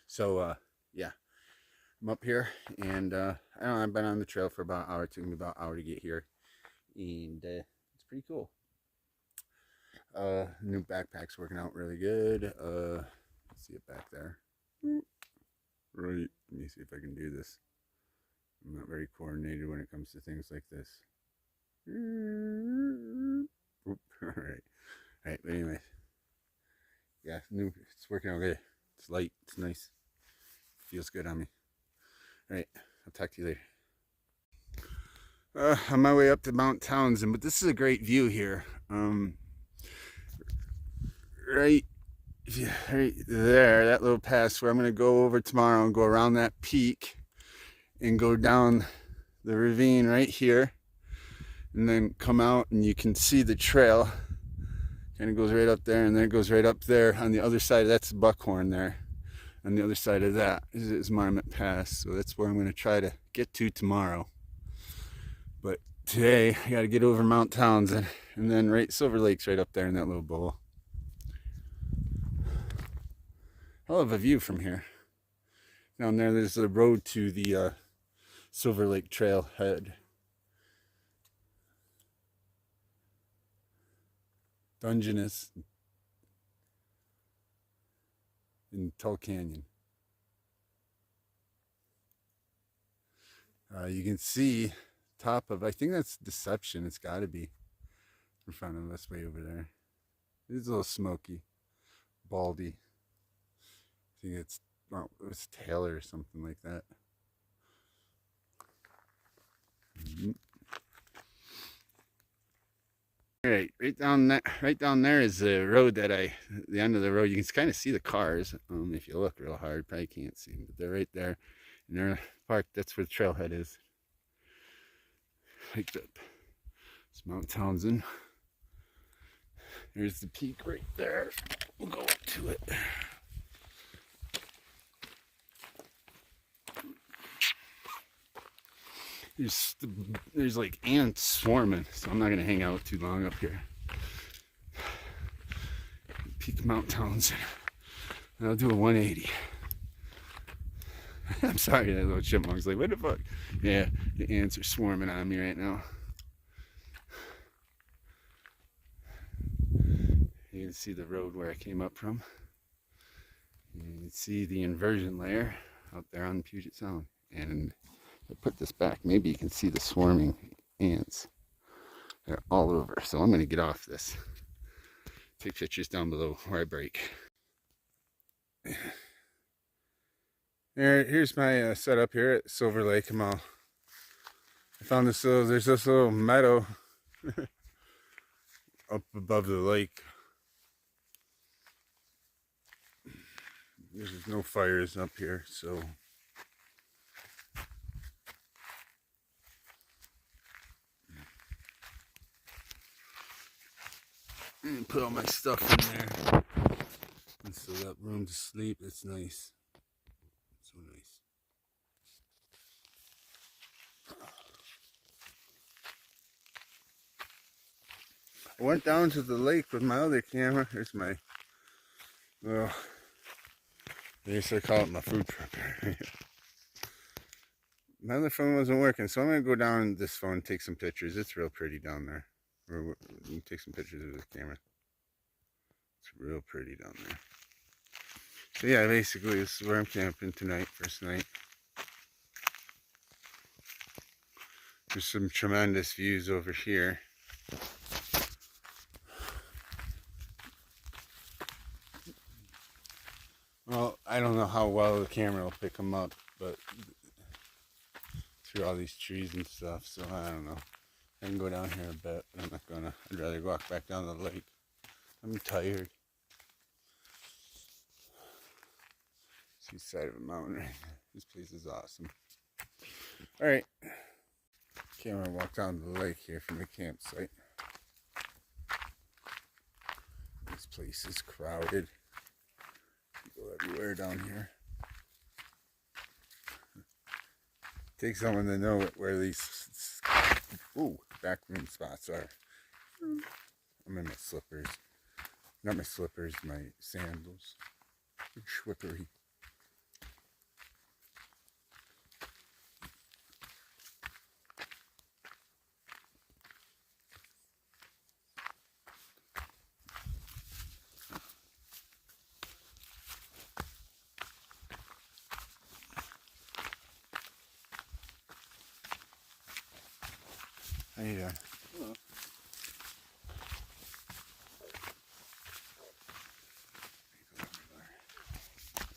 So yeah, I'm up here, and I don't know, I've been on the trail for about an hour. It took me about an hour to get here, and it's pretty cool. New backpack's working out really good. Let's see it back there. Right. Let me see if I can do this. I'm not very coordinated when it comes to things like this. Oop. All right. All right. But anyway, yeah, new. It's working out good. It's light. It's nice. Feels good on me. All right. I'll talk to you later. On my way up to Mount Townsend, but this is a great view here. Right, right there, that little pass where I'm going to go over tomorrow and go around that peak and go down the ravine right here, and then come out and you can see the trail. Kind of goes right up there, and then it goes right up there on the other side. That's Buckhorn there. On the other side of that is Marmot Pass. So that's where I'm going to try to get to tomorrow. But today I got to get over Mount Townsend, and then right Silver Lake's right up there in that little bowl. Hell of a view from here. Down there, there's a road to the Silver Lake Trailhead. Dungeness in Tull Canyon. You can see top of, I think that's Deception. It's got to be in front of us way over there. It's a little smoky, baldy. I think it's, well, it was Taylor or something like that. Right down there is the road the end of the road. You can kind of see the cars. If you look real hard, probably can't see them, but they're right there. And they're parked. That's where the trailhead is. Hiked up. It's Mount Townsend. There's the peak right there. We'll go up to it. There's like ants swarming, so I'm not gonna hang out too long up here. Peak of Mount Townsend. And I'll do a 180. I'm sorry, that little chipmunk's like, what the fuck? Yeah, the ants are swarming on me right now. You can see the road where I came up from. You can see the inversion layer out there on Puget Sound. And I put this back, maybe you can see the swarming ants. They're all over. So I'm going to get off this. Take pictures down below where I break. Here's my setup here at Silver Lake. I found there's this little meadow up above the lake. There's no fires up here, so and put all my stuff in there. And still got room to sleep. It's nice. So nice. I went down to the lake with my other camera. Here's my, well, I guess I call it my food prepper. My other phone wasn't working, so I'm going to go down this phone and take some pictures. It's real pretty down there. You can take some pictures of this camera. It's real pretty down there. So yeah, basically this is where I'm camping tonight, first night. There's some tremendous views over here. Well, I don't know how well the camera will pick them up, but through all these trees and stuff, so I don't know. I can go down here a bit, but I'm not gonna. I'd rather walk back down the lake. I'm tired. See the side of a mountain right there. This place is awesome. Alright. Camera walk down to the lake here from the campsite. This place is crowded. People everywhere down here. Takes someone to know where these back room spots are. I'm in my slippers. Not my slippers, my sandals. Schwickery. How you doing? Hello.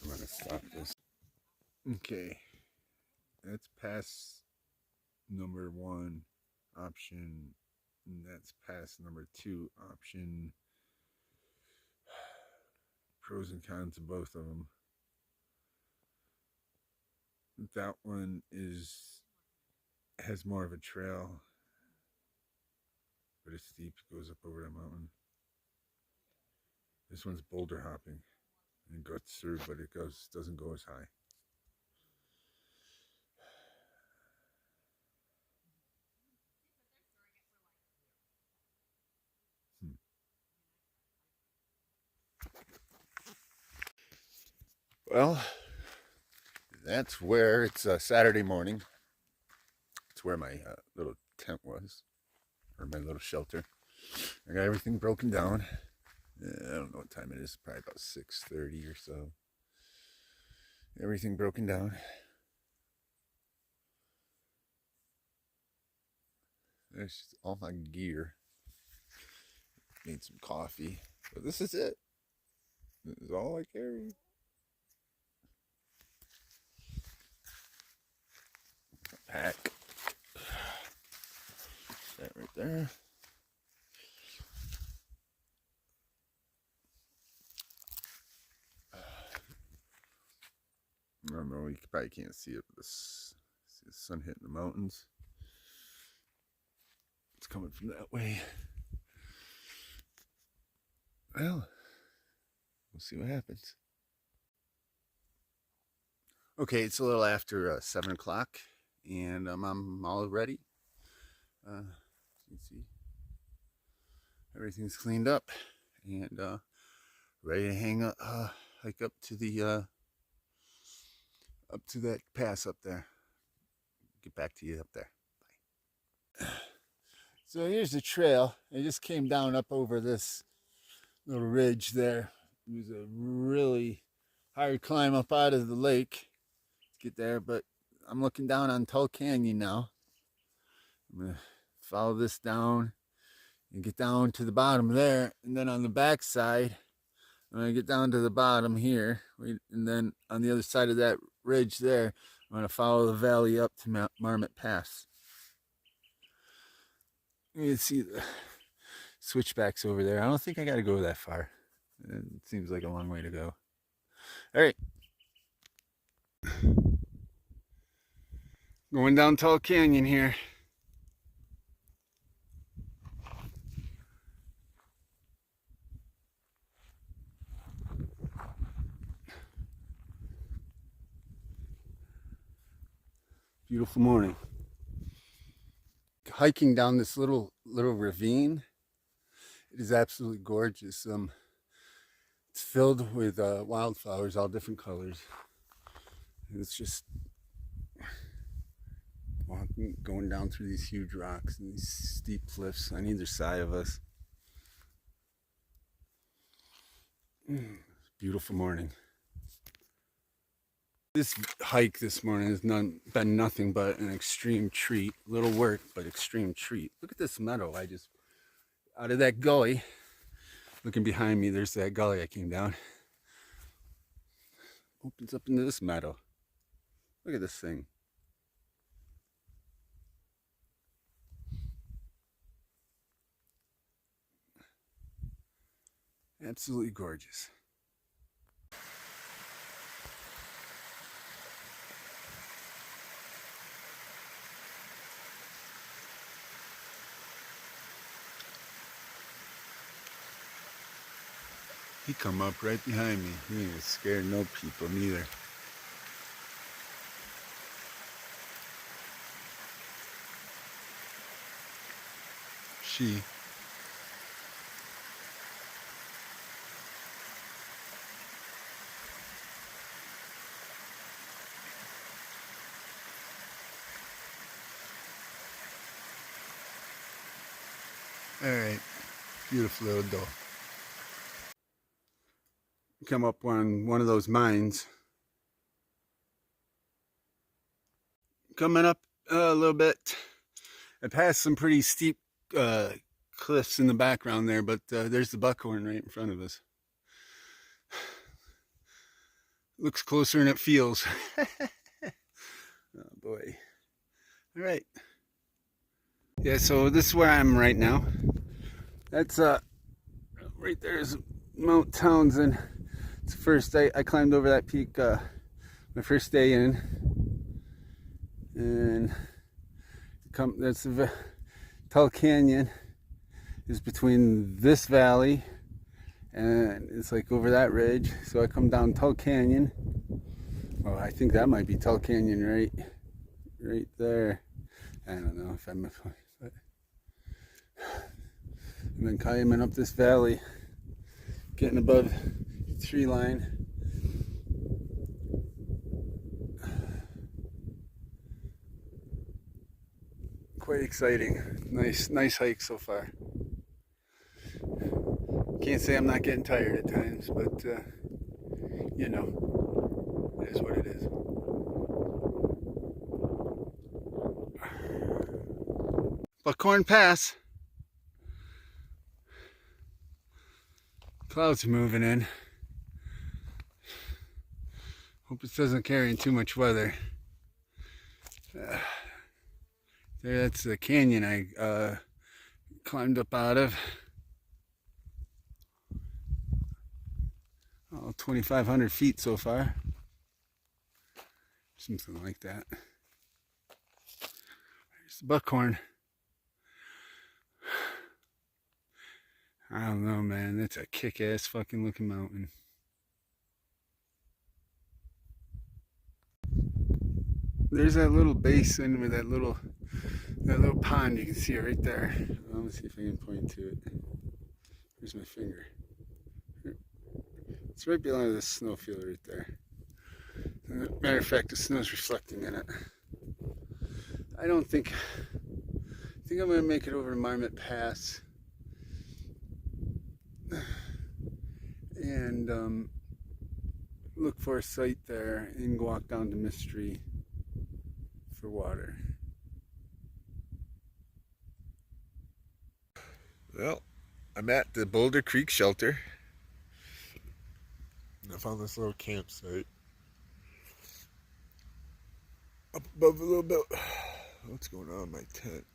I'm gonna stop this. Okay, that's pass number 1 option, and that's pass number 2 option. Pros and cons of both of them. That one has more of a trail, but it's steep. It goes up over the mountain. This one's boulder hopping. It goes through, but it doesn't go as high. Well, that's where it's Saturday morning. It's where my little tent was, or my little shelter. I got everything broken down. I don't know what time it is. Probably about 6:30 or so. Everything broken down. There's all my gear. Made some coffee, but this is it. This is all I carry. Pack. That right there. I don't know, you probably can't see it, but see the sun hitting the mountains. It's coming from that way. Well, we'll see what happens. Okay, it's a little after 7 o'clock, and I'm all ready. You can see everything's cleaned up, and ready to hike up to the up to that pass up there. Get back to you up there. Bye. So here's the trail. I just came down up over this little ridge there. It was a really hard climb up out of the lake to get there, but I'm looking down on Tull Canyon now. I'm gonna follow this down and get down to the bottom there, and then on the back side I'm gonna get down to the bottom here, and then on the other side of that ridge there I'm gonna follow the valley up to Marmot Pass. You can see the switchbacks over there. I don't think I gotta go that far. It seems like a long way to go. All right, going down Tull Canyon here. Beautiful morning. Hiking down this little ravine. It is absolutely gorgeous. It's filled with wildflowers, all different colors. And it's just going down through these huge rocks and these steep cliffs on either side of us. Beautiful morning. This hike this morning has been nothing but an extreme treat. Little work, but extreme treat. Look at this meadow. I just, out of that gully, looking behind me, there's that gully I came down. Opens up into this meadow. Look at this thing. Absolutely gorgeous. He come up right behind me. He ain't scared no people neither. She. All right, beautiful little doe. Come up on one of those mines. Coming up a little bit, I passed some pretty steep cliffs in the background there, but there's the buckhorn right in front of us. Looks closer than it feels. Oh boy. All right. Yeah, so this is where I'm right now. That's right there is Mount Townsend. It's the first day I climbed over that peak, my first day in. And that's the Tull Canyon is between this valley and it's like over that ridge. So I come down Tull Canyon. Oh, I think that might be Tull Canyon right there. I don't know if I'm, but I've been climbing up this valley, getting above the tree line. Quite exciting. Nice hike so far. Can't say I'm not getting tired at times, but you know, it is what it is. Buckhorn Pass. Clouds are moving in. Hope it doesn't carry in too much weather. There, that's the canyon I climbed up out of. Oh, 2,500 feet so far. Something like that. There's the buckhorn. I don't know, man. That's a kick-ass fucking looking mountain. There's that little basin with that little pond. You can see it right there. Let me see if I can point to it. Here's my finger. It's right below this snowfield right there. Matter of fact, the snow's reflecting in it. I think I'm gonna make it over to Marmot Pass and look for a site there and walk down to Mystery for water. Well, I'm at the Boulder Creek Shelter. I found this little campsite up above a little bit. What's going on in my tent?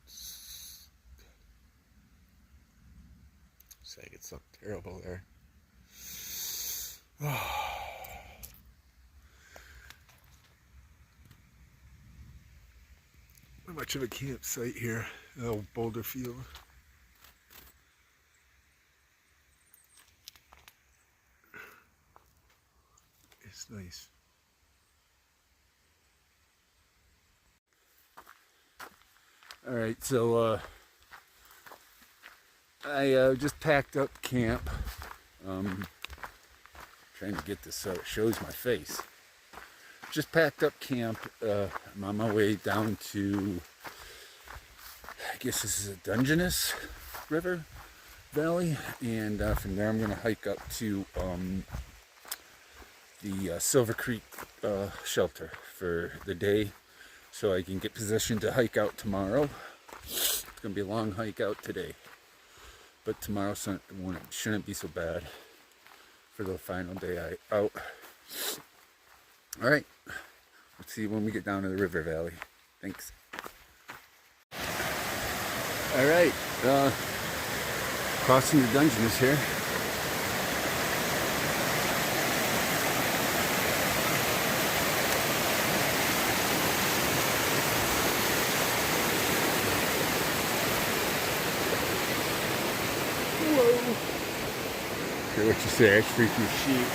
Saying it's something terrible there. Not much of a campsite here. Oh, Boulder Field. It's nice. All right, so I just packed up camp. Trying to get this so it shows my face. Just packed up camp. I'm on my way down to, I guess this is a Dungeness River Valley, and from there I'm going to hike up to the Silver Creek shelter for the day, so I can get positioned to hike out tomorrow. It's going to be a long hike out today, but tomorrow shouldn't be so bad for the final day out. All right, let's see when we get down to the river valley. Thanks. All right, crossing the Dungeness here. What you say, it's freaky sheep.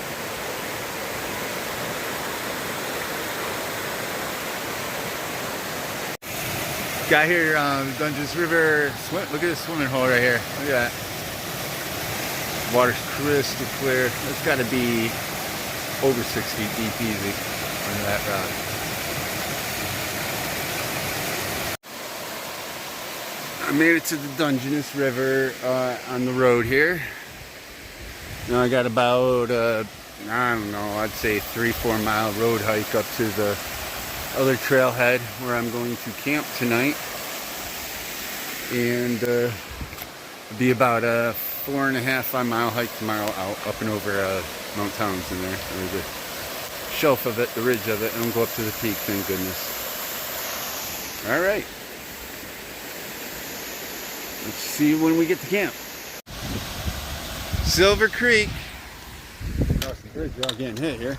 Got here the Dungeness River. Look at this swimming hole right here. Look at that. Water's crystal clear. That's got to be over 6 feet deep easy on that rock. I made it to the Dungeness River on the road here. Now I got about, I don't know, I'd say 3-4 mile road hike up to the other trailhead where I'm going to camp tonight. And it'll be about a 4.5 mile hike tomorrow out up and over Mount Townsend there. There's a shelf of it, the ridge of it, and we'll go up to the peak, thank goodness. All right. Let's see when we get to camp. Silver Creek. Across the bridge, y'all getting hit here.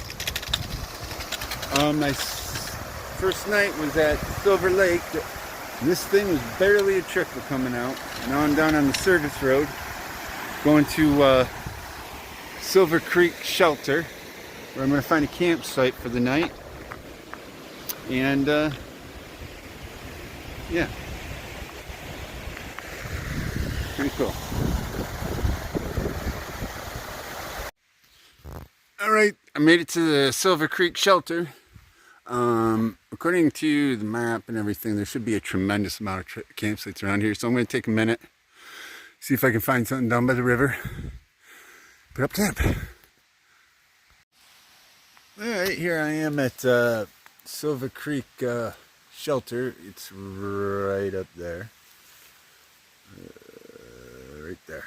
My first night was at Silver Lake. This thing was barely a trickle coming out. Now I'm down on the service road, going to Silver Creek Shelter, where I'm going to find a campsite for the night. And yeah, pretty cool. All right, I made it to the Silver Creek Shelter. According to the map and everything, there should be a tremendous amount of campsites around here. So I'm going to take a minute, see if I can find something down by the river, put up camp. All right, here I am at Silver Creek Shelter. It's right up there, right there.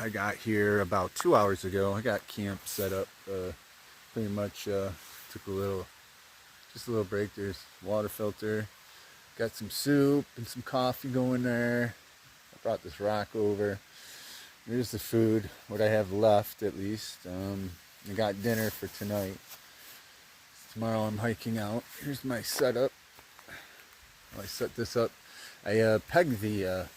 I got here about 2 hours ago. I got camp set up. Pretty much took just a little break. There's water filter. Got some soup and some coffee going there. I brought this rock over. Here's the food, what I have left at least. I got dinner for tonight. Tomorrow I'm hiking out. Here's my setup. I set this up. I pegged the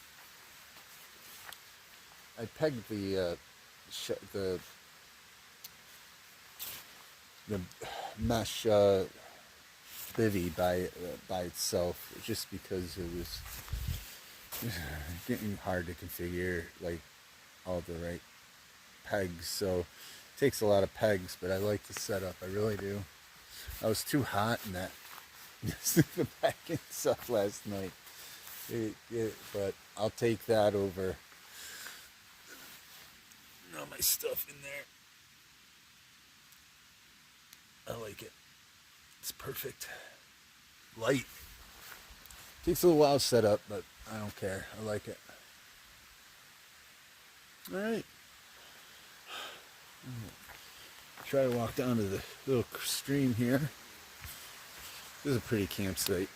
mesh bivy by itself, just because it was getting hard to configure like all the right pegs. So it takes a lot of pegs, but I like the setup. I really do. I was too hot in that the back end stuff last night. But I'll take that over all my stuff in there. I like it. It's perfect. Light. Takes a little while to set up, but I don't care. I like it. Alright. Try to walk down to the little stream here. This is a pretty campsite.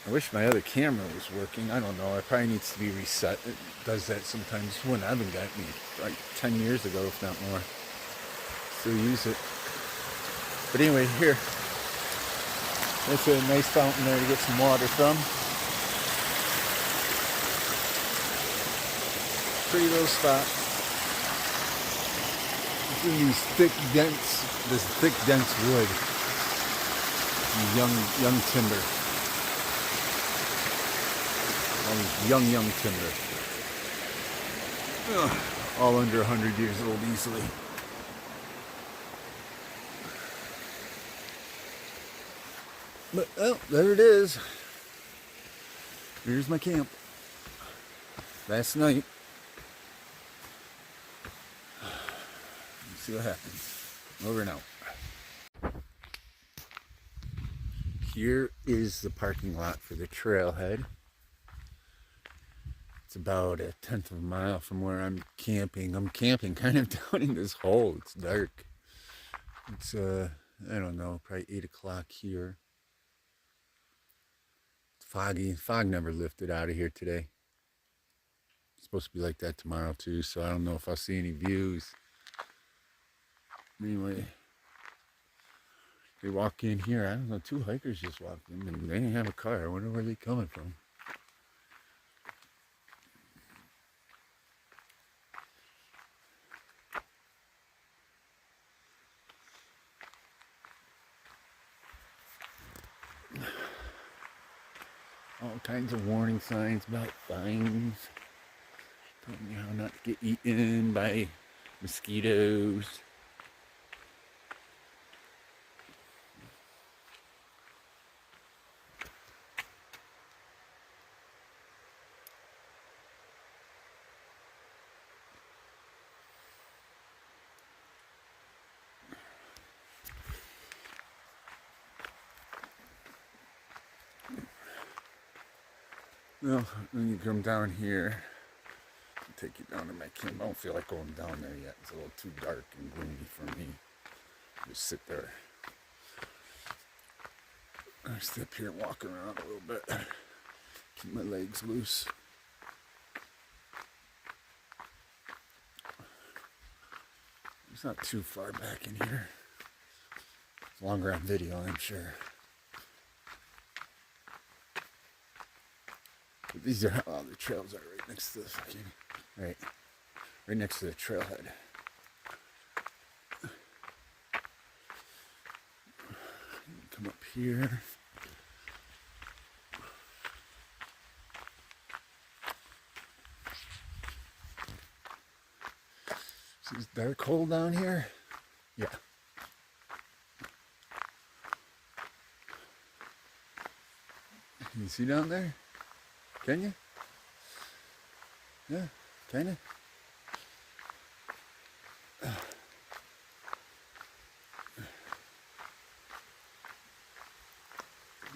I wish my other camera was working. I don't know. It probably needs to be reset. It does that sometimes. When I haven't got me like 10 years ago, if not more. Still use it. But anyway, here. That's a nice fountain there to get some water from. Pretty little spot. You can use thick, dense wood. Young timber. Young timber. Ugh, all under 100 years old easily. But, oh, there it is. Here's my camp. Last night. Let's see what happens. Over and out. Here is the parking lot for the trailhead. It's about 1/10 of a mile from where I'm camping. I'm camping kind of down in this hole. It's dark. It's, I don't know, probably 8 o'clock here. It's foggy. Fog never lifted out of here today. It's supposed to be like that tomorrow too, so I don't know if I'll see any views. Anyway, they walk in here. I don't know, 2 hikers just walked in and they didn't have a car. I wonder where they're coming from. All kinds of warning signs about vines. Telling you how not to get eaten by mosquitoes. Well, when you come down here, I'll take you down to my camp. I don't feel like going down there yet. It's a little too dark and gloomy for me. Just sit there. I stay up here and walk around a little bit. Keep my legs loose. It's not too far back in here. It's longer on video, I'm sure. But these are how the trails are right next to the fucking, right next to the trailhead. Come up here. See this dark hole down here? Yeah. Can you see down there? Can you? Yeah, kinda.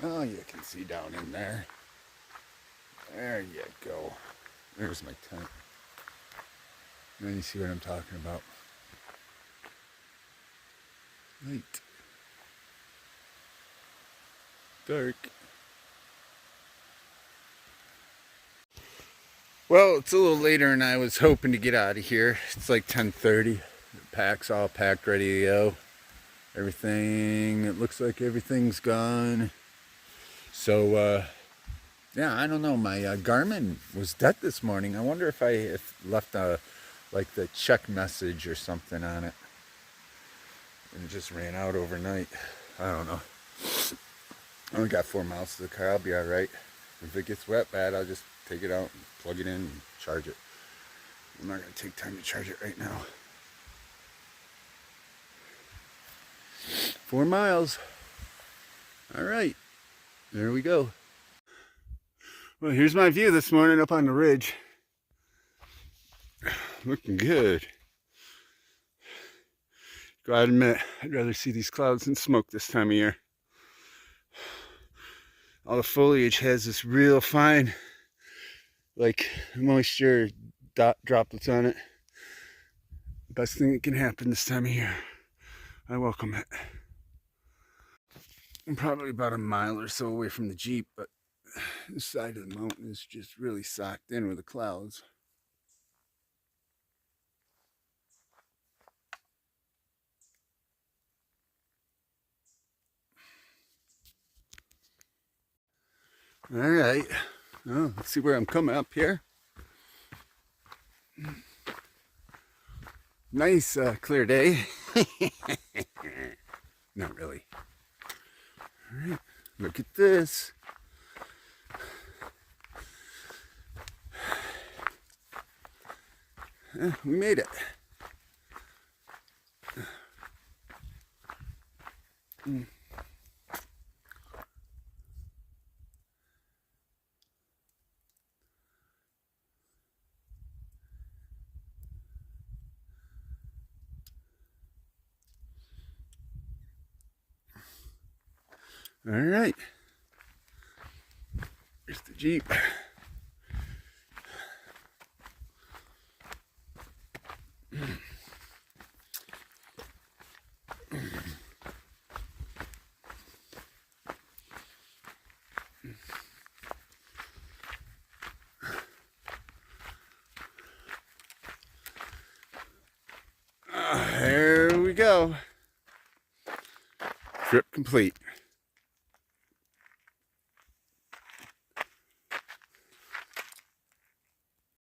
Oh, you can see down in there. There you go. There's my tent. And then you see what I'm talking about. Light. Dark. Well, it's a little later and I was hoping to get out of here. It's like 10:30. The pack's all packed, ready to go. Everything, it looks like everything's gone. So, yeah, I don't know. My Garmin was dead this morning. I wonder if I left like the check message or something on it. And it just ran out overnight. I don't know. I only got 4 miles to the car. I'll be all right. If it gets wet bad, I'll just take it out and plug it in and charge it. I'm not going to take time to charge it right now. 4 miles. All right. There we go. Well, here's my view this morning up on the ridge. Looking good. Gotta admit, I'd rather see these clouds than smoke this time of year. All the foliage has this real fine, like, moisture droplets on it. Best thing that can happen this time of year. I welcome it. I'm probably about a mile or so away from the Jeep, but this side of the mountain is just really socked in with the clouds. All right, well, let's see where I'm coming up here. Nice clear day. Not really. All right, look at this. We made it. All right. Here's the Jeep. There we go. Trip complete.